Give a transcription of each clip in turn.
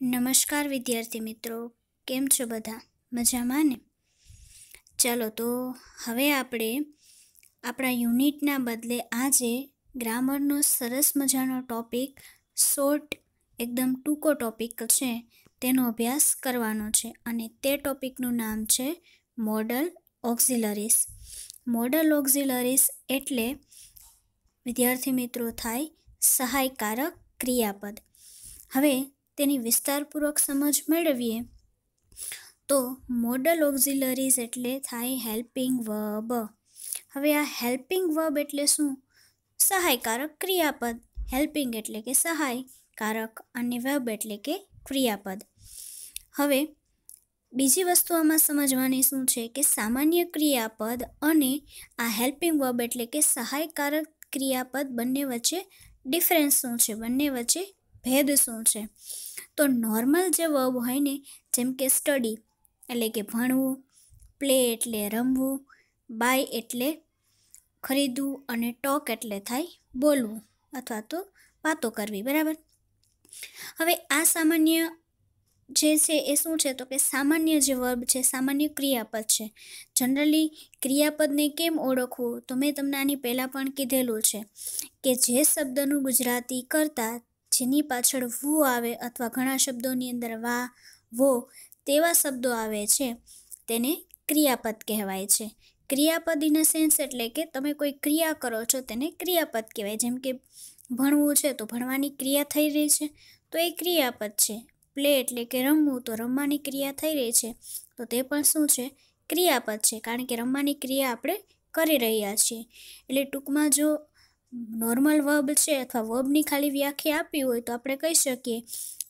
નમસ્કાર વિદ્યાર્થી મિત્રો, કેમ છો બધા? મજામાં ને? ચાલો તો હવે આપણે આપણા યુનિટના બદલે આજે ગ્રામરનો સરસ મજાનો ટોપિક, શોર્ટ એકદમ ટૂંકો ટોપિક છે, તેનો અભ્યાસ કરવાનો છે. અને તે ટોપિકનું નામ છે મોડલ ઓક્ઝિલરીઝ. મોડલ ઓક્ઝિલરીઝ એટલે વિદ્યાર્થી મિત્રો થાય સહાયકારક ક્રિયાપદ. હવે તેની વિસ્તારપૂર્વક સમજ મેળવીએ તો મોડલ ઓક્ઝિલરીઝ એટલે થાય હેલ્પિંગ વર્બ. હવે આ હેલ્પિંગ વર્બ એટલે શું? સહાયકારક ક્રિયાપદ. હેલ્પિંગ એટલે કે સહાયકારક અને વર્બ એટલે કે ક્રિયાપદ. હવે બીજી વસ્તુ આમાં સમજવાની શું છે કે સામાન્ય ક્રિયાપદ અને આ હેલ્પિંગ વર્બ એટલે કે સહાયકારક ક્રિયાપદ બંને વચ્ચે ડિફરન્સ શું છે, બંને વચ્ચે ભેદ શું છે? તો નોર્મલ જે વર્બ હોય ને, જેમ કે સ્ટડી એટલે કે ભણવું, પ્લે એટલે રમવું, બાય એટલે ખરીદવું અને ટોક એટલે થાય બોલવું અથવા તો વાતો કરવી, બરાબર? હવે આ સામાન્ય જે છે એ શું છે તો કે સામાન્ય જે વર્બ છે, સામાન્ય ક્રિયાપદ છે. જનરલી ક્રિયાપદને કેમ ઓળખવું તો મેં તમને આની પહેલાં પણ કીધેલું છે કે જે શબ્દનું ગુજરાતી કરતાં જેની પાછળ વુ આવે અથવા ઘણા શબ્દોની અંદર વા, વો તેવા શબ્દો આવે છે તેને ક્રિયાપદ કહેવાય છે. ક્રિયાપદ ઇન અ સેન્સ એટલે કે તમે કોઈ ક્રિયા કરો છો તેને ક્રિયાપદ કહેવાય. જેમ કે ભણવું છે તો ભણવાની ક્રિયા થઈ રહી છે તો એ ક્રિયાપદ છે. પ્લે એટલે કે રમવું તો રમવાની ક્રિયા થઈ રહી છે તો તે પણ શું છે? ક્રિયાપદ છે, કારણ કે રમવાની ક્રિયા આપણે કરી રહ્યા છીએ. એટલે ટૂંકમાં જો નોર્મલ વર્બ છે અથવા વર્બની ખાલી વ્યાખ્યા આપી હોય તો આપણે કહી શકીએ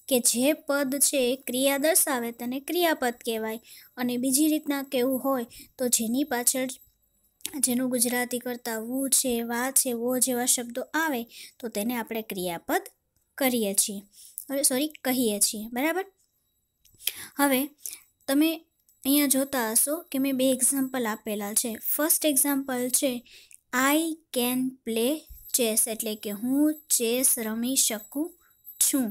કે જે પદ છે એ ક્રિયા દર્શાવે તેને ક્રિયાપદ કહેવાય. અને બીજી રીતના કહેવું હોય તો જેની પાછળ જેનું ગુજરાતી કરતાં વુ છે, વા છે, વો જેવા શબ્દો આવે તો તેને આપણે ક્રિયાપદ કહીએ છીએ, બરાબર? હવે તમે અહીંયા જોતા હશો કે મેં 2 એક્ઝામ્પલ આપેલા છે. ફર્સ્ટ એક્ઝામ્પલ છે આઈ કેન પ્લે ચેસ એટલે કે હું ચેસ રમી શકું છું.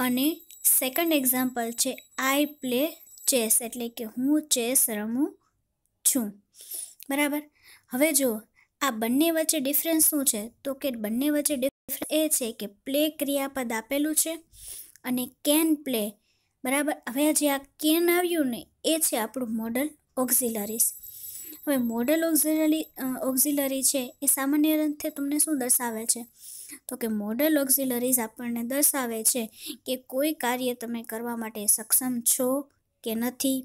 અને સેકન્ડ એક્ઝામ્પલ છે આઈ પ્લે ચેસ એટલે કે હું ચેસ રમું છું, બરાબર? હવે જો આ બંને વચ્ચે ડિફરન્સ શું છે તો કે બંને વચ્ચે ડિફરન્સ એ છે કે પ્લે ક્રિયાપદ આપેલું છે અને કેન પ્લે, બરાબર? હવે જે આ કેન આવ્યું ને એ છે આપણું મોડલ ઓક્ઝિલરીઝ. હવે મોડલ ઓક્ઝિલરી છે એ સામાન્ય રીતે તમને શું દર્શાવે છે તો કે મોડલ ઓક્ઝિલરીઝ આપણને દર્શાવે છે કે કોઈ કાર્ય તમે કરવા માટે સક્ષમ છો કે નથી,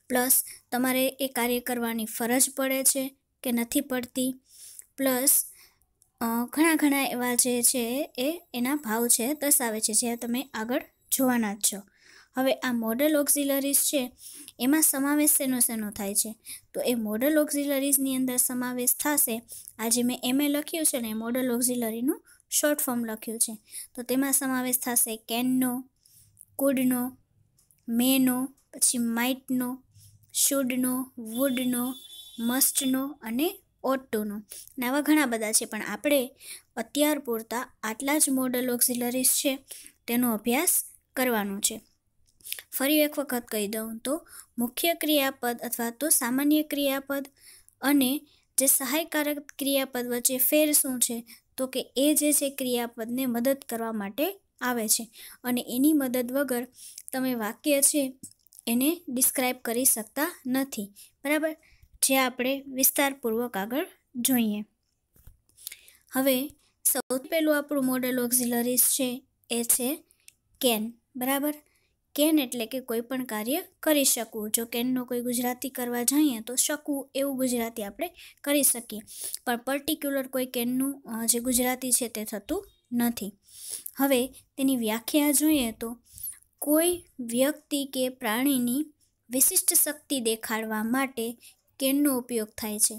પ્લસ તમારે એ કાર્ય કરવાની ફરજ પડે છે કે નથી પડતી, પ્લસ ઘણા એવા જે છે એ એના ભાવ છે દર્શાવે છે, જે તમે આગળ જોવાના જ છો. હવે આ મોડલ ઓક્ઝિલરીઝ છે એમાં સમાવેશ શેનો થાય છે તો એ મોડલ ઓક્ઝિલરીઝની અંદર સમાવેશ થશે આ જે મેં એમએ લખ્યું છે ને એ મોડલ ઓક્ઝિલરીનું શોર્ટ ફોર્મ લખ્યું છે તો તેમાં સમાવેશ થશે કેનનો, કુડનો, મેનો, પછી માઇટનો, શુડનો, વુડનો, મસ્ટનો અને ઓટોનો. આવા ઘણા બધા છે, પણ આપણે અત્યાર પૂરતા આટલા જ મોડલ ઓક્ઝિલરીઝ છે તેનો અભ્યાસ કરવાનો છે. ફરી એક વખત કહી દઉં તો મુખ્ય ક્રિયાપદ અથવા તો સામાન્ય ક્રિયાપદ અને જે સહાયકારક ક્રિયાપદ વચ્ચે ફેર શું છે તો કે એ જે છે ક્રિયાપદને મદદ કરવા માટે આવે છે અને એની મદદ વગર તમે વાક્ય છે એને ડિસ્ક્રાઇબ કરી શકતા નથી, બરાબર? જે આપણે વિસ્તારપૂર્વક આગળ જોઈએ. હવે સૌથી પહેલું આપણું મોડલ ઓક્ઝિલરીઝ છે એ છે કેન, બરાબર? કેન એટલે કે કોઈ પણ કાર્ય કરી શકવું. જો કેનનો કોઈ ગુજરાતી કરવા જઈએ તો શકવું એવું ગુજરાતી આપણે કરી શકીએ, પણ પર્ટિક્યુલર કોઈ કેનનું જે ગુજરાતી છે તે થતું નથી. હવે તેની વ્યાખ્યા જોઈએ તો કોઈ વ્યક્તિ કે પ્રાણીની વિશિષ્ટ શક્તિ દેખાડવા માટે કેનનો ઉપયોગ થાય છે.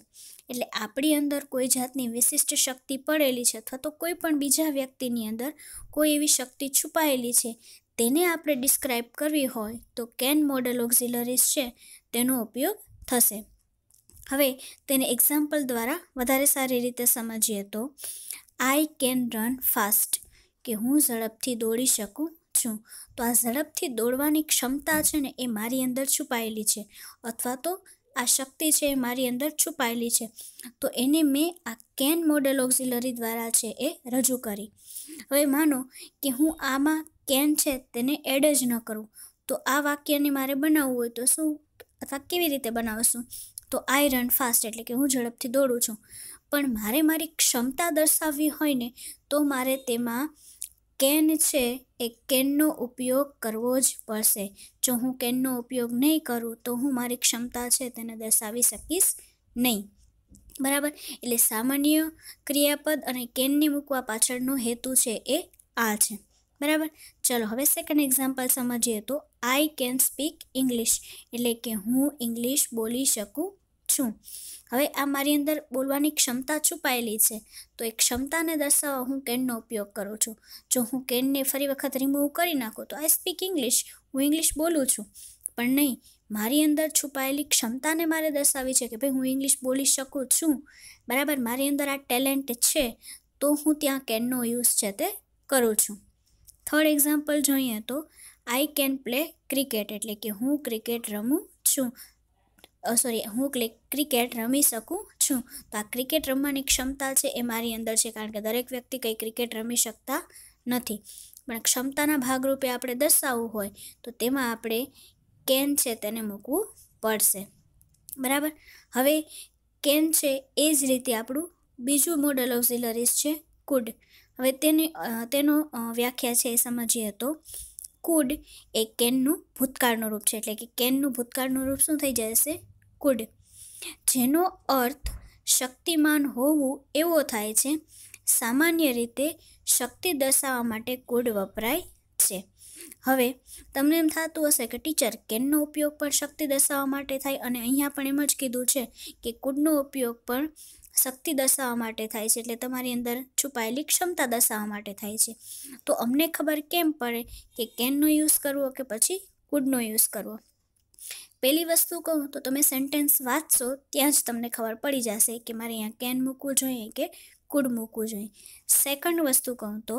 એટલે આપણી અંદર કોઈ જાતની વિશિષ્ટ શક્તિ પડેલી છે અથવા તો કોઈ પણ બીજા વ્યક્તિની અંદર કોઈ એવી શક્તિ છુપાયેલી છે તેને આપણે ડિસ્ક્રાઇબ કરવી હોય તો કેન મોડલ ઓક્ઝિલરીઝ છે તેનો ઉપયોગ થશે. હવે તેને એક્ઝામ્પલ દ્વારા વધારે સારી રીતે સમજીએ તો આઈ કેન રન ફાસ્ટ કે હું ઝડપથી દોડી શકું છું. તો આ ઝડપથી દોડવાની ક્ષમતા છે ને એ મારી અંદર છુપાયેલી છે, અથવા તો આ શક્તિ છે એ મારી અંદર છુપાયેલી છે. તો એને મેં આ કેન મોડેલ ઓક્ઝિલરી દ્વારા છે એ રજૂ કરી. હવે માનો કે હું આમાં કેન છે તેને એડ જ ન કરું, તો આ વાક્યને મારે બનાવવું હોય તો શું, અથવા કેવી રીતે બનાવશું? તો આઈ રન ફાસ્ટ, એટલે કે હું ઝડપથી દોડું છું. પણ મારે મારી ક્ષમતા દર્શાવવી હોય ને તો મારે તેમાં કેન છે એ કેનનો ઉપયોગ કરવો જ પડશે. જો હું કેનનો ઉપયોગ નહીં કરું તો હું મારી ક્ષમતા છે તેને દર્શાવી શકીશ નહીં. બરાબર, એટલે સામાન્ય ક્રિયાપદ અને કેનને મૂકવા પાછળનો હેતુ છે એ આ છે. બરાબર, ચલો હવે સેકન્ડ એક્ઝામ્પલ સમજીએ. તો આઈ કેન સ્પીક ઇંગ્લિશ, એટલે કે હું ઇંગ્લિશ બોલી શકું છું. હવે આ મારી અંદર બોલવાની ક્ષમતા છુપાયેલી છે, તો એ ક્ષમતાને દર્શાવવા હું કેનનો ઉપયોગ કરું છું. જો હું કેનને ફરી વખત રિમૂવ કરી નાખું તો આઈ સ્પીક ઇંગ્લિશ, હું ઇંગ્લિશ બોલું છું. પણ નહીં, મારી અંદર છુપાયેલી ક્ષમતાને મારે દર્શાવી છે કે ભાઈ હું ઇંગ્લિશ બોલી શકું છું. બરાબર, મારી અંદર આ ટેલેન્ટ છે, તો હું ત્યાં કેનનો યુઝ છે તે કરું છું. થર્ડ એક્ઝામ્પલ જોઈએ તો આઈ કેન પ્લે ક્રિકેટ, એટલે કે હું ક્રિકેટ રમું છું. હું ક્રિકેટ રમી શકું છું. તો આ ક્રિકેટ રમવાની ક્ષમતા છે એ મારી અંદર છે, કારણ કે દરેક વ્યક્તિ કંઈ ક્રિકેટ રમી શકતા નથી. પણ ક્ષમતાના ભાગરૂપે આપણે દર્શાવવું હોય તો તેમાં આપણે કેન છે તેને મૂકવું પડશે. બરાબર, હવે કેન છે એ જ રીતે આપણું બીજું મોડલ ઓક્ઝિલરીઝ છે કુડ. હવે તેનો વ્યાખ્યા છે એ સમજીએ તો કુડ એ કેનનું ભૂતકાળનું રૂપ છે, એટલે કે કેનનું ભૂતકાળનું રૂપ શું થઈ જશે? કુડ, જેનો અર્થ શક્તિમાન હોવું એવો થાય છે. સામાન્ય રીતે શક્તિ દર્શાવવા માટે કુડ વપરાય છે. હવે તમને એમ થતું હશે કે ટીચર, કેનનો ઉપયોગ પણ શક્તિ દર્શાવવા માટે થાય, અને અહીંયા પણ એમ જ કીધું છે કે કુડનો ઉપયોગ પણ શક્તિ દર્શાવવા માટે થાય છે, એટલે તમારી અંદર છુપાયેલી ક્ષમતા દર્શાવવા માટે થાય છે. તો અમને ખબર કેમ પડે કે કેનનો યુઝ કરવો કે પછી કુડનો યુઝ કરવો? પહેલી વસ્તુ કહું તો તમે સેન્ટેન્સ વાંચશો ત્યાં જ તમને ખબર પડી જશે કે મારે અહીંયા કેન મૂકવું જોઈએ કે કુડ મૂકવું જોઈએ. સેકન્ડ વસ્તુ કહું તો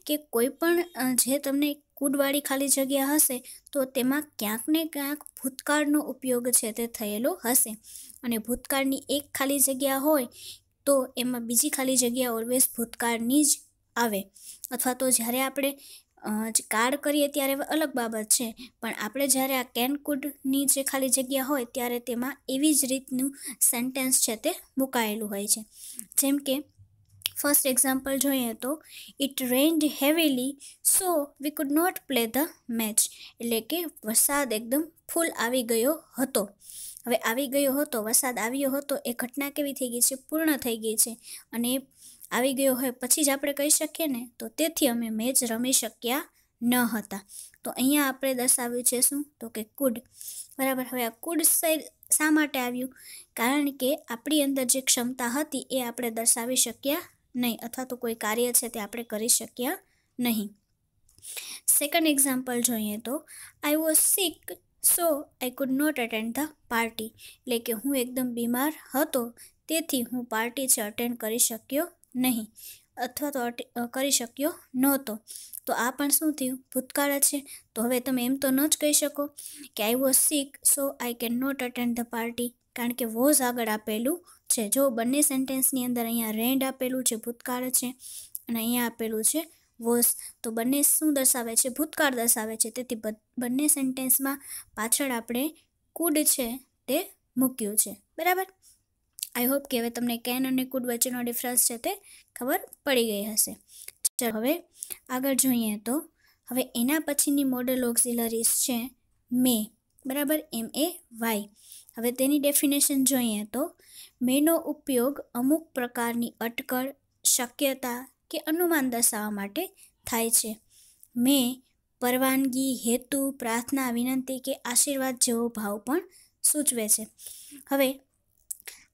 કે કોઈ પણ જે તમને કુડવાળી ખાલી જગ્યા હશે તો તેમાં ક્યાંક ને ક્યાંક ભૂતકાળનો ઉપયોગ છે તે થયેલો હશે, અને ભૂતકાળની એક ખાલી જગ્યા હોય તો એમાં બીજી ખાલી જગ્યા ઓલવેઝ ભૂતકાળની જ આવે. અથવા તો જ્યારે આપણે કાર્ડ કરીએ ત્યારે અલગ બાબત છે, પણ આપણે જ્યારે આ કેન કુડની જે ખાલી જગ્યા હોય ત્યારે તેમાં એવી જ રીતનું સેન્ટેન્સ છે તે મુકાયેલું હોય છે. જેમ કે ફર્સ્ટ એક્ઝામ્પલ જોઈએ તો it rained heavily so we could not play the match, એટલે કે વરસાદ એકદમ ફૂલ આવી ગયો હતો. હવે આવી ગયો હતો, વરસાદ આવ્યો હતો, એ ઘટના કેવી થઈ ગઈ છે? પૂર્ણ થઈ ગઈ છે. અને આવી ગયો હોય પછી જ આપણે કહી શકીએ ને, તો તેથી અમે મેચ રમી શક્યા ન હતા. તો અહીંયા આપણે દર્શાવ્યું છે શું? તો કે કુડ. બરાબર, હવે આ કુડ શા માટે આવ્યું? કારણ કે આપણી અંદર જે ક્ષમતા હતી એ આપણે દર્શાવી શક્યા નહીં, અથવા તો કોઈ કાર્ય છે તે આપણે કરી શક્યા નહીં. સેકન્ડ એક્ઝામ્પલ જોઈએ તો I was sick so I could not attend the party, એટલે કે હું એકદમ બીમાર હતો તેથી હું પાર્ટી છે અટેન્ડ કરી શક્યો નહીં, અથવા તો કરી શક્યો નહોતો. તો આ પણ શું થયું? ભૂતકાળ છે. તો હવે તમે એમ તો ન જ કહી શકો કે I was sick so I can not attend the party, કારણ કે વોઝ આગળ આપેલું છે. જો બંને સેન્ટેન્સની અંદર અહીંયા રેન્ડ આપેલું છે, ભૂતકાળ છે, અને અહીંયા આપેલું છે વોઝ, તો બંને શું દર્શાવે છે? ભૂતકાળ દર્શાવે છે. તેથી બંને સેન્ટેન્સમાં પાછળ આપણે કુડ છે તે મૂક્યું છે. બરાબર, આઈ હોપ કે હવે તમને કેન અને કુડ વચ્ચેનો ડિફરન્સ છે તે ખબર પડી ગઈ હશે. ચાલો હવે આગળ જોઈએ તો હવે એના પછીની મોડલ ઓક્ઝિલરીઝ છે મે. બરાબર, MAY. હવે તેની ડેફિનેશન જોઈએ તો મેનો ઉપયોગ અમુક પ્રકારની અટકળ, શક્યતા કે અનુમાન દર્શાવવા માટે થાય છે. મે પરવાનગી, હેતુ, પ્રાર્થના, વિનંતી કે આશીર્વાદ જેવો ભાવ પણ સૂચવે છે. હવે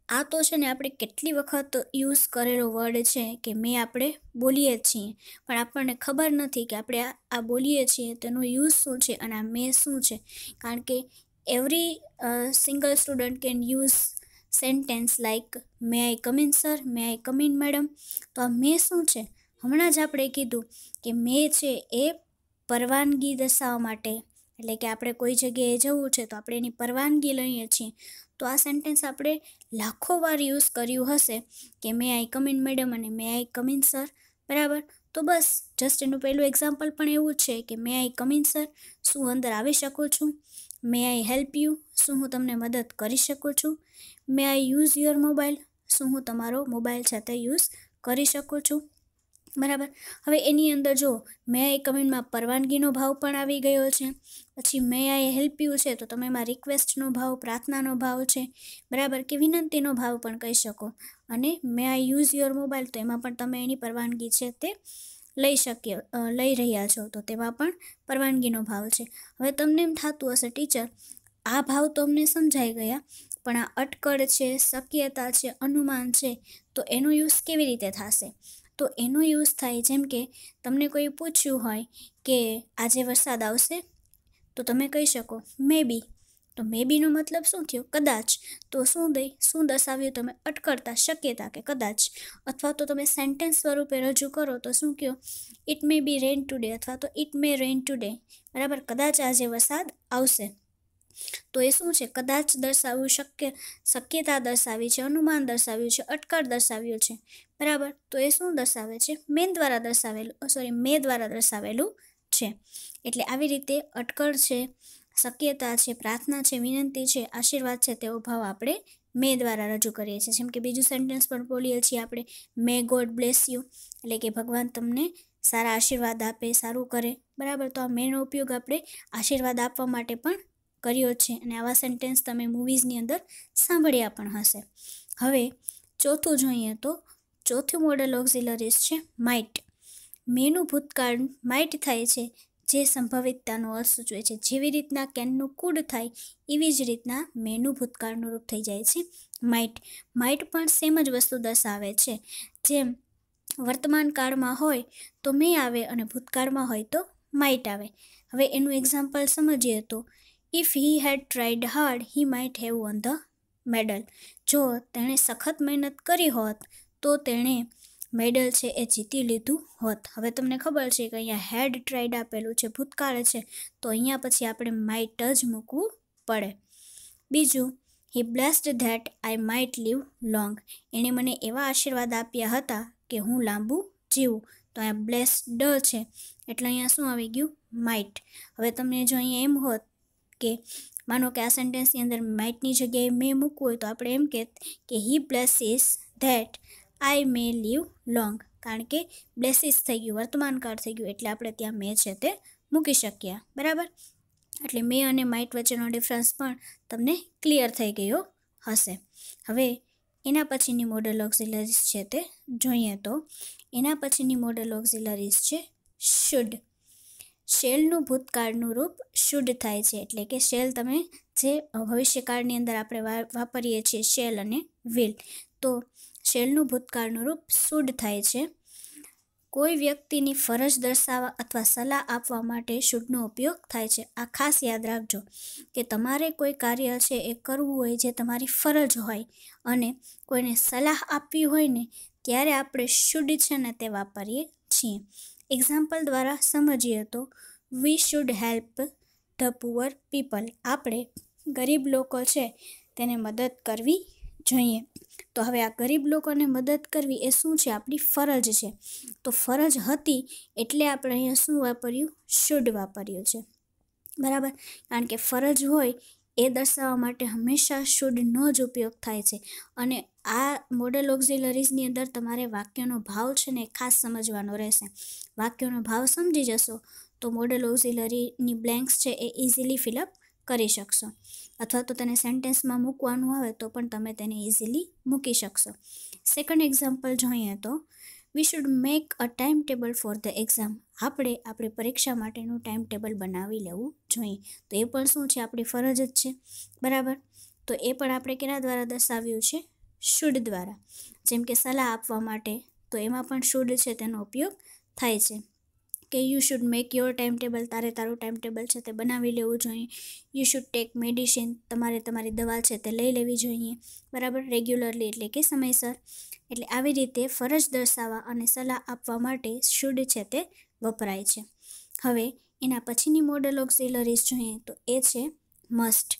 આ તો છે ને આપણે કેટલી વખત યુઝ કરેલો વર્ડ છે કે મેં આપણે બોલીએ છીએ, પણ આપણને ખબર નથી કે આપણે આ બોલીએ છીએ તેનો યુઝ શું છે અને આ મે શું છે. કારણ કે every single student can use sentence like may I come in sir, may I come in madam. તો આ મે શું છે? હમણાં જ આપણે કીધું કે મે છે એ પરવાનગી દર્શાવવા માટે, એટલે કે આપણે કોઈ જગ્યાએ જવું છે તો આપણે એની પરવાનગી લઈએ છીએ. તો આ સેન્ટેન્સ આપણે લાખો વાર યુઝ કર્યું હશે કે મે આઈ કમ ઇન મેડમ અને મે આઈ કમ ઇન સર. બરાબર. તો બસ જસ્ટ એનું પહેલું એક્ઝામ્પલ પણ એવું જ છે કે મે આઈ કમ ઇન સર, શું અંદર આવી શકું છું? મે આઈ હેલ્પ યુ, શું હું તમને મદદ કરી શકું છું? મે આઈ યુઝ યોર મોબાઈલ, શું હું તમારો મોબાઈલ છે તે યુઝ કરી શકું છું? બરાબર. હવે એની અંદર જો મે આઈ કમિનમાં પરવાનગીનો ભાવ પણ આવી ગયો છે. પછી મે આઈ હેલ્પ યુ છે તો તમે એમાં રિક્વેસ્ટનો ભાવ, પ્રાર્થનાનો ભાવ છે. બરાબર, કે વિનંતીનો ભાવ પણ કહી શકો. અને મે આઈ યુઝ યોર મોબાઈલ, તો એમાં પણ તમે એની પરવાનગી છે તે લઈ રહ્યા છો, તો તેમાં પણ પરવાનગીનો ભાવ છે. હવે તમને એમ થતું હશે ટીચર આ ભાવ તો અમને સમજાઈ ગયા, પણ આ અટકળ છે, શક્યતા છે, અનુમાન છે, તો એનો યુઝ કેવી રીતે થશે? તો એનો યુઝ થાય જેમ કે તમને કોઈ પૂછ્યું હોય કે આજે વરસાદ આવશે, તો તમે કહી શકો મે બી. તો મે બીનો મતલબ શું થયો? કદાચ. તો શું દર્શાવ્યું તમે? અટકળતા, શક્યતા કે કદાચ. અથવા તો તમે સેન્ટેન્સ સ્વરૂપે રજૂ કરો તો શું કહો? It may B rain today, અથવા તો ઇટ મે રેન ટુડે. બરાબર, કદાચ આજે વરસાદ આવશે. તો એ શું છે? કદાચ દર્શાવ્યું, શક્યતા દર્શાવી છે, અનુમાન દર્શાવ્યું છે, અટકળ દર્શાવ્યું છે. બરાબર, તો એ શું દર્શાવે છે? મે દ્વારા દર્શાવેલું છે. એટલે આવી રીતે અટકળ છે, શક્યતા છે, પ્રાર્થના છે, વિનંતી છે, આશીર્વાદ છે, તેવો ભાવ આપણે મે દ્વારા રજૂ કરીએ છીએ. જેમ કે બીજું સેન્ટેન્સ પણ બોલીએ છીએ આપણે, મે ગોડ બ્લેસ યુ, એટલે કે ભગવાન તમને સારા આશીર્વાદ આપે, સારું કરે. બરાબર, તો આ મેનો ઉપયોગ આપણે આશીર્વાદ આપવા માટે પણ કર્યો છે. અને આવા સેન્ટેન્સ તમે મૂવીઝની અંદર સાંભળ્યા પણ હશે. હવે ચોથું જોઈએ તો ચોથું મોડલ ઓક્ઝિલરીઝ છે માઇટ. મેનું ભૂતકાળ માઇટ થાય છે, જે સંભવિતતાનો અર્થ સૂચવે છે. જેવી રીતના કેનનું કુડ થાય એવી જ રીતના મેનું ભૂતકાળનું રૂપ થઈ જાય છે માઇટ. માઇટ પણ સેમ જ વસ્તુ દર્શાવે છે. જેમ વર્તમાન કાળમાં હોય તો મે આવે અને ભૂતકાળમાં હોય તો માઇટ આવે. હવે એનું એક્ઝામ્પલ સમજીએ તો if he had tried hard he might have won the medal. જો તેણે સખત મહેનત કરી હોત તો તેણે મેડલ છે એ જીતી લીધું હોત. હવે તમને ખબર છે કે અહીંયા હેડ ટ્રાઈડ આપેલું છે, ભૂતકાળ છે, તો અહીંયા પછી આપણે માઇટ જ મૂકવું પડે. બીજું, he blessed that I might live long. એણે મને એવા આશીર્વાદ આપ્યા હતા કે હું લાંબુ જીવું. તો અહીંયા બ્લેસ્ડ છે એટલે અહીંયા શું આવી ગયું? માઇટ. હવે તમને જો અહીંયા એમ હોત કે માનો કે આ સેન્ટેન્સની અંદર માઇટની જગ્યાએ મે મૂકવું હોય તો આપણે એમ કહેત કે he blesses that I may live long. કારણ કે બ્લેસીસ થઈ ગયું, વર્તમાન કાળ થઈ ગયું, એટલે આપણે ત્યાં મે છે તે મૂકી શકીએ. બરાબર, એટલે મે અને માઇટ વચ્ચેનો ડિફરન્સ પણ તમને ક્લિયર થઈ ગયો હશે. હવે એના પછીની મોડલ ઓક્ઝિલરીઝ છે તે જોઈએ તો એના પછીની મોડલ ઓક્ઝિલરીઝ છે શુડ. શેલનું ભૂતકાળનું રૂપ શુડ થાય છે. એટલે કે શેલ તમે જે ભવિષ્યકાળની અંદર આપણે વાપરીએ છીએ શેલ અને વિલ, તો શેલનું ભૂતકાળનું રૂપ શુડ થાય છે. કોઈ વ્યક્તિની ફરજ દર્શાવવા અથવા સલાહ આપવા માટે શુડનો ઉપયોગ થાય છે. આ ખાસ યાદ રાખજો કે તમારે કોઈ કાર્ય છે એ કરવું હોય જે તમારી ફરજ હોય અને કોઈને સલાહ આપવી હોય ને ત્યારે આપણે શુડ છે ને તે વાપરીએ છીએ. એક્ઝામ્પલ દ્વારા સમજીએ તો we should help the poor people. આપણે ગરીબ લોકો છે તેને મદદ કરવી જોઈએ. તો હવે આ ગરીબ લોકોને મદદ કરવી એ શું છે? આપણી ફરજ છે. તો ફરજ હતી એટલે આપણે અહીંયા શું વાપર્યું? શુડ વાપર્યું છે. બરાબર, કારણ કે ફરજ હોય એ દર્શાવવા માટે હંમેશા શુડનો જ ઉપયોગ થાય છે. અને આ મોડલ ઓક્ઝિલરીઝની અંદર તમારે વાક્યનો ભાવ છે ને ખાસ સમજવાનો રહેશે. વાક્યનો ભાવ સમજી જશો તો મોડલ ઓક્ઝિલરીની બ્લેન્ક્સ છે એ ઇઝીલી ફિલઅપ કરી શકશો. અથવા તો તેને સેન્ટેન્સમાં મૂકવાનું આવે તો પણ તમે તેને ઇઝીલી મૂકી શકશો. સેકન્ડ એક્ઝામ્પલ જોઈએ તો we should make a time table for the exam. આપણે આપણી પરીક્ષા માટેનું ટાઈમ ટેબલ બનાવી લેવું જોઈએ. તો એ પણ શું છે? આપણી ફરજ જ છે. બરાબર, તો એ પણ આપણે કેના દ્વારા દર્શાવ્યું છે? શુડ દ્વારા. જેમ કે સલાહ આપવા માટે તો એમાં પણ શુડ છે તેનો ઉપયોગ થાય છે કે you should make your time table. તારું ટાઈમ ટેબલ છે તે બનાવી લેવું જોઈએ. You should take medicine. તમારે તમારી દવા છે તે લઈ લેવી જોઈએ. બરાબર, રેગ્યુલરલી એટલે કે સમયસર. એટલે આવી રીતે ફરજ દર્શાવવા અને સલાહ આપવા માટે શુડ છે તે વપરાય છે. હવે એના પછીની મોડલ ઓક્સિલરીઝ જોઈએ તો એ છે મસ્ટ.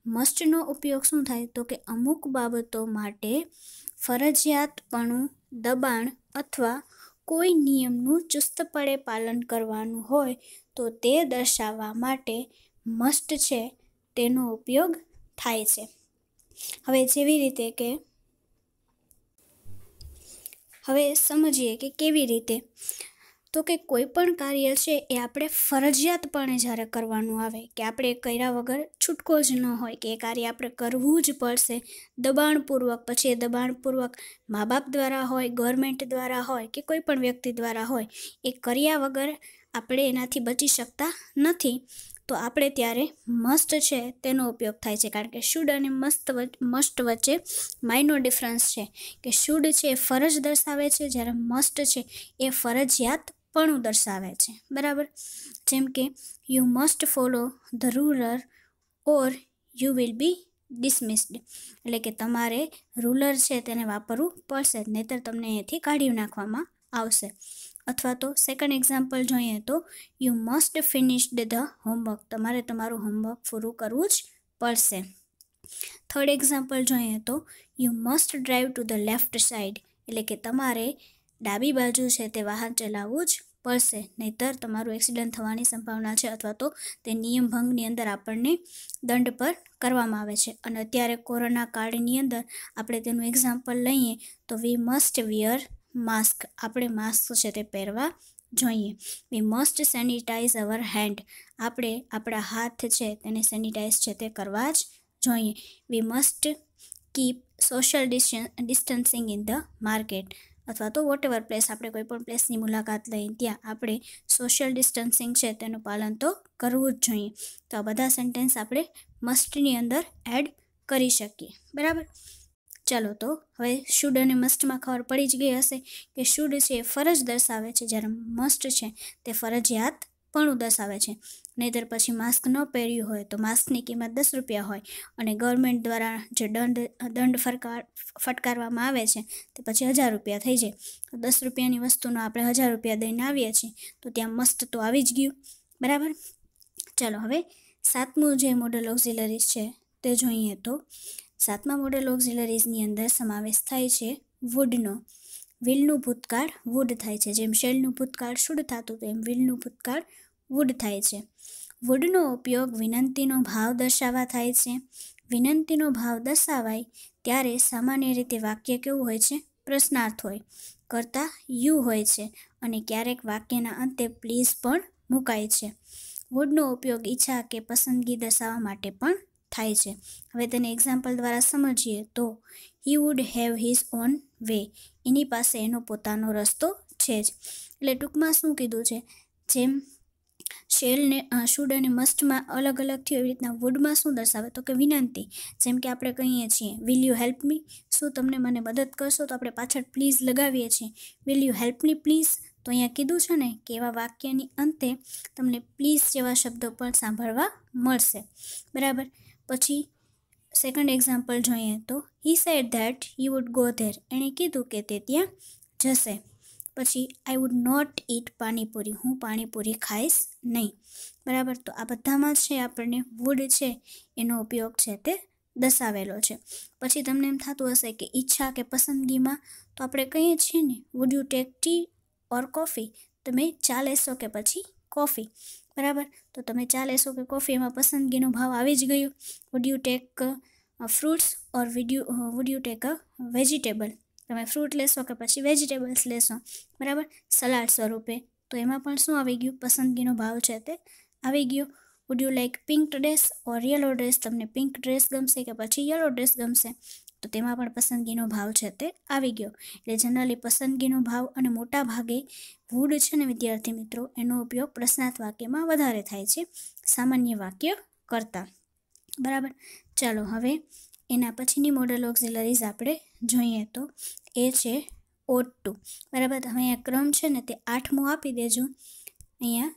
મસ્ટનો ઉપયોગ શું થાય તો કે અમુક બાબતો માટે ફરજિયાતપણું, દબાણ અથવા કોઈ નિયમનું ચુસ્તપણે પાલન કરવાનું હોય તો તે દર્શાવવા માટે મસ્ટ છે તેનો ઉપયોગ થાય છે. હવે જેવી રીતે કે હવે સમજીએ કે કેવી રીતે તો કે કોઈ પણ કાર્ય છે એ આપણે ફરજિયાતપણે જ્યારે કરવાનું આવે કે આપણે કર્યા વગર છૂટકો જ ન હોય કે એ કાર્ય આપણે કરવું જ પડશે દબાણપૂર્વક, પછી એ દબાણપૂર્વક મા બાપ દ્વારા હોય, ગવર્મેન્ટ દ્વારા હોય કે કોઈ પણ વ્યક્તિ દ્વારા હોય, એ કર્યા વગર આપણે એનાથી બચી શકતા નથી તો આપણે ત્યારે મસ્ટ છે તેનો ઉપયોગ થાય છે. કારણ કે શુડ અને મસ્ટ વચ્ચે માઇનો ડિફરન્સ છે કે શુડ છે એ ફરજ દર્શાવે છે જ્યારે મસ્ટ છે એ ફરજિયાતપણું દર્શાવે છે. બરાબર. જેમ કે you must follow the ruler or you will be dismissed, એટલે કે તમારે રૂલર છે તેને વાપરવું પડશે નહીંતર તમને અહીંથી કાઢી નાખવામાં આવશે. અથવા તો સેકન્ડ એક્ઝામ્પલ જોઈએ તો you must finished the homework, તમારે તમારું હોમવર્ક પૂરું કરવું જ પડશે. થર્ડ એક્ઝામ્પલ જોઈએ તો you must drive to the left side, એટલે કે તમારે ડાબી બાજુ છે તે વાહન ચલાવવું જ પડશે નહીંતર તમારું એક્સિડન્ટ થવાની સંભાવના છે અથવા તો તે નિયમ ભંગની અંદર આપણને દંડ પર કરવામાં આવે છે. અને અત્યારે કોરોના કાળની અંદર આપણે તેનું એક્ઝામ્પલ લઈએ તો વી મસ્ટ વિયર માસ્ક, આપણે માસ્ક છે તે પહેરવા જોઈએ. We must sanitize our hand, આપણે આપણા હાથ છે તેને સેનિટાઈઝ છે તે કરવા જ જોઈએ. We must keep social distancing in the market, અથવા તો વોટ એવર પ્લેસ આપણે કોઈ પણ પ્લેસની મુલાકાત લઈએ ત્યાં આપણે સોશિયલ ડિસ્ટન્સિંગ છે તેનું પાલન તો કરવું જ જોઈએ. તો આ બધા સેન્ટેન્સ આપણે મસ્ટની અંદર એડ કરી શકીએ. બરાબર. ચાલો તો હવે શુડ અને મસ્ટમાં ખબર પડી જ ગઈ હશે કે શુડ છે એ ફરજ દર્શાવે છે જ્યારે મસ્ટ છે તે ફરજિયાતપણું દર્શાવે છે. નહીંતર પછી માસ્ક ન પહેર્યું હોય તો માસ્કની કિંમત 10 રૂપિયા હોય અને ગવર્મેન્ટ દ્વારા જે દંડ ફટકારવામાં આવે છે તે પછી 1000 રૂપિયા થઈ જાય. 10 રૂપિયાની વસ્તુનો આપણે 1000 રૂપિયા દઈને આવીએ છીએ તો ત્યાં મસ્ત તો આવી જ ગયું. બરાબર. ચાલો હવે સાતમું જે મોડલ ઓક્સિલરીઝ છે તે જોઈએ તો સાતમા મોડલ ઓક્સિલરીઝની અંદર સમાવેશ થાય છે વુડનો. વિલનું ભૂતકાળ વુડ થાય છે. જેમ શેલનું ભૂતકાળ શુડ થતું તેમ વિલનું ભૂતકાળ વુડ થાય છે. વુડનો ઉપયોગ વિનંતીનો ભાવ દર્શાવવા થાય છે. વિનંતીનો ભાવ દર્શાવાય ત્યારે સામાન્ય રીતે વાક્ય કેવું હોય છે? પ્રશ્નાર્થ હોય, કરતા યુ હોય છે અને ક્યારેક વાક્યના અંતે પ્લીઝ પણ મુકાય છે. વુડનો ઉપયોગ ઈચ્છા કે પસંદગી દર્શાવવા માટે પણ થાય છે. હવે તેને એક્ઝામ્પલ દ્વારા સમજીએ તો he would have his own way, એની પાસે એનો પોતાનો રસ્તો છે જ. એટલે ટૂંકમાં શું કીધું છે, જેમ શેલને શુડ અને મસ્ટમાં અલગ અલગ થયું એવી રીતના વુડમાં શું દર્શાવે તો કે વિનંતી. જેમ કે આપણે કહીએ છીએ વિલ યુ હેલ્પ મી, શું તમને મને મદદ કરશો, તો આપણે પાછળ પ્લીઝ લગાવીએ છીએ. Will you help me please, તો અહીંયા કીધું છે ને કે એવા વાક્યની અંતે તમને પ્લીઝ જેવા શબ્દો પણ સાંભળવા મળશે. બરાબર. પછી સેકન્ડ એક્ઝામ્પલ જોઈએ તો he said that he would go there, એણે કીધું કે તે ત્યાં જશે. પછી I would not eat panipuri, હું પાણીપુરી ખાઈશ નહીં. બરાબર. તો આ બધામાં છે આપણને વુડ છે એનો ઉપયોગ છે તે દર્શાવેલો છે. પછી તમને એમ થતું હશે કે ઈચ્છા કે પસંદગીમાં તો આપણે કહીએ છીએ ને would you take T or coffee, તમે ચા લેશો કે પછી કોફી. બરાબર. તો તમે ચા લેશો કે કોફી એમાં પસંદગીનો ભાવ આવી જ ગયો. Would you take fruits or would you take a vegetable, તમે ફ્રૂટ લેશો કે પછી વેજીટેબલ્સ લેશો. બરાબર. સલાડ સ્વરૂપે, તો એમાં પણ શું આવી ગયું? પસંદગીનો ભાવ છે તે આવી ગયો. Would you like pink dress or yellow dress, તમને પિંક ડ્રેસ ગમશે કે પછી યલો ડ્રેસ ગમશે, તો તેમાં પણ પસંદગીનો ભાવ છે તે આવી ગયો. એટલે જનરલી પસંદગીનો ભાવ અને મોટા ભાગે વુડ છે ને વિદ્યાર્થી મિત્રો એનો ઉપયોગ પ્રશ્નાર્થ વાક્યમાં વધારે થાય છે સામાન્ય વાક્ય કરતાં. બરાબર. ચાલો હવે એના પછીની મોડલ ઓક્સિલરીઝ આપણે જોઈએ તો એ છે ઓટ ટુ. બરાબર. હવે અહીંયા ક્રમ છે ને તે 8મું આપી દેજો. અહીંયા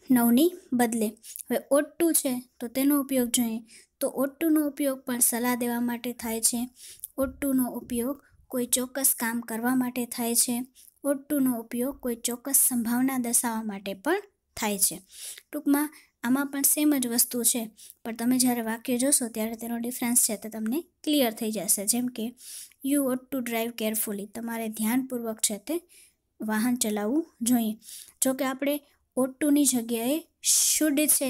9ની બદલે હવે ઓટ ટુ છે તો તેનો ઉપયોગ જોઈએ તો ઓટ ટુનો ઉપયોગ પણ સલાહ દેવા માટે થાય છે. ought to નો ઉપયોગ કોઈ ચોક્કસ કામ કરવા માટે થાય છે. ought to નો ઉપયોગ કોઈ ચોક્કસ સંભાવના દર્શાવવા માટે પણ થાય છે. ટૂંકમાં આમાં પણ સેમ જ વસ્તુ છે, પણ તમે જ્યારે વાક્ય જોશો ત્યારે તેનો ડિફરન્સ છે તે તમને ક્લિયર થઈ જશે. જેમ કે you ought to drive carefully, તમારે ધ્યાનપૂર્વક છે તે વાહન ચલાવવું જોઈએ. જો કે આપણે ought to ની જગ્યાએ should છે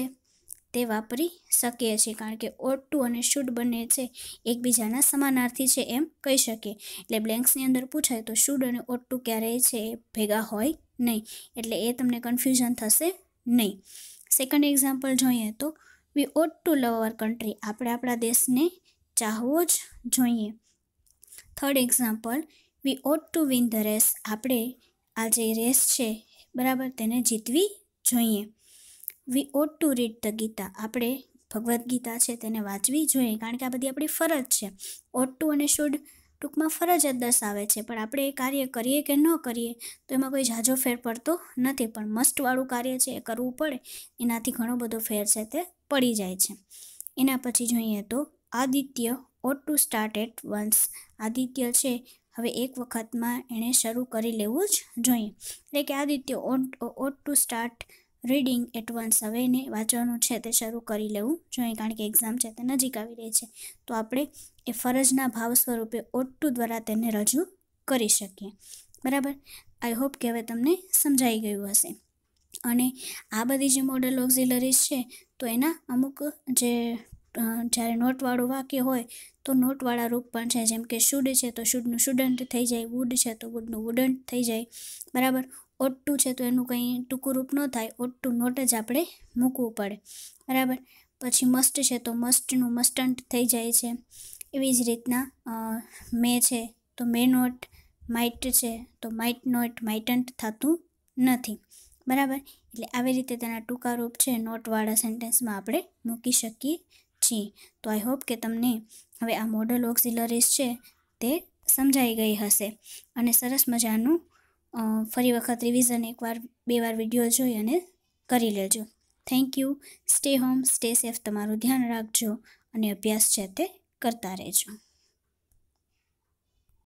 તે વાપરી શકીએ છીએ, કારણ કે ought to અને should બંને છે એકબીજાના સમાનાર્થી છે એમ કહી શકીએ. એટલે બ્લેન્ક્સની અંદર પૂછાય તો should અને ought to ક્યારેય છે એ ભેગા હોય નહીં, એટલે એ તમને કન્ફ્યુઝન થશે નહીં. સેકન્ડ એક્ઝામ્પલ જોઈએ તો we ought to love our country, આપણે આપણા દેશને ચાહવો જ જોઈએ. Third example we ought to win the race, આપણે આ જે રેસ છે બરાબર તેને જીતવી જોઈએ. We ought to read the Gita, આપણે ભગવદ્ ગીતા છે તેને વાંચવી જોઈએ, કારણ કે આ બધી આપણી ફરજ છે. ought to અને should ટૂંકમાં ફરજ જ દર્શાવે છે, પણ આપણે એ કાર્ય કરીએ કે ન કરીએ તો એમાં કોઈ ઝાઝો ફેર પડતો નથી, પણ મસ્ટવાળું કાર્ય છે એ કરવું પડે, એનાથી ઘણો બધો ફેર છે તે પડી જાય છે. એના પછી જોઈએ તો Aditya ought to start at once, Aditya છે હવે એક વખતમાં એણે શરૂ કરી લેવું જ જોઈએ. એટલે કે Aditya ought to start reading at once, હવે એને વાંચવાનું છે તે શરૂ કરી લેવું જોઈએ, કારણ કે એક્ઝામ છે તે નજીક આવી રહી છે. તો આપણે એ ફરજના ભાવ સ્વરૂપે ought to દ્વારા તેને રજૂ કરી શકીએ. બરાબર, આઈ હોપ કે હવે તમને સમજાઈ ગયું હશે. અને આ બધી જે મોડલ ઓક્ઝિલરીઝ છે તો એના અમુક જે જ્યારે નોટવાળું વાક્ય હોય તો નોટવાળા રૂપ પણ છે. જેમ કે શુડ છે તો શુડનું શુડન્ટ થઈ જાય, વુડ છે તો વુડનું વુડન્ટ થઈ જાય. બરાબર, ought to છે તો એનું કંઈ ટૂંકું રૂપ ન થાય, ought to નોટ જ આપણે મૂકવું પડે. બરાબર, પછી મસ્ટ છે તો મસ્ટનું મસ્ટન્ટ થઈ જાય છે. એવી જ રીતના મે છે તો મે નોટ, માઇટ છે તો માઇટ નોટ, માઇટન્ટ થતું નથી. બરાબર, એટલે આવી રીતે તેના ટૂંકા રૂપ છે નોટવાળા સેન્ટેન્સમાં આપણે મૂકી શકીએ છીએ. તો આઈ હોપ કે તમને હવે આ મોડલ ઓક્ઝિલરીઝ છે તે સમજાઈ ગઈ હશે. અને સરસ મજાનું ફરી વખત રિવિઝન એકવાર બે વાર વિડીયો જોઈ અને કરી લેજો. Thank you. Stay home, stay safe, તમારું ધ્યાન રાખજો અને અભ્યાસ છે તે કરતા રહેજો.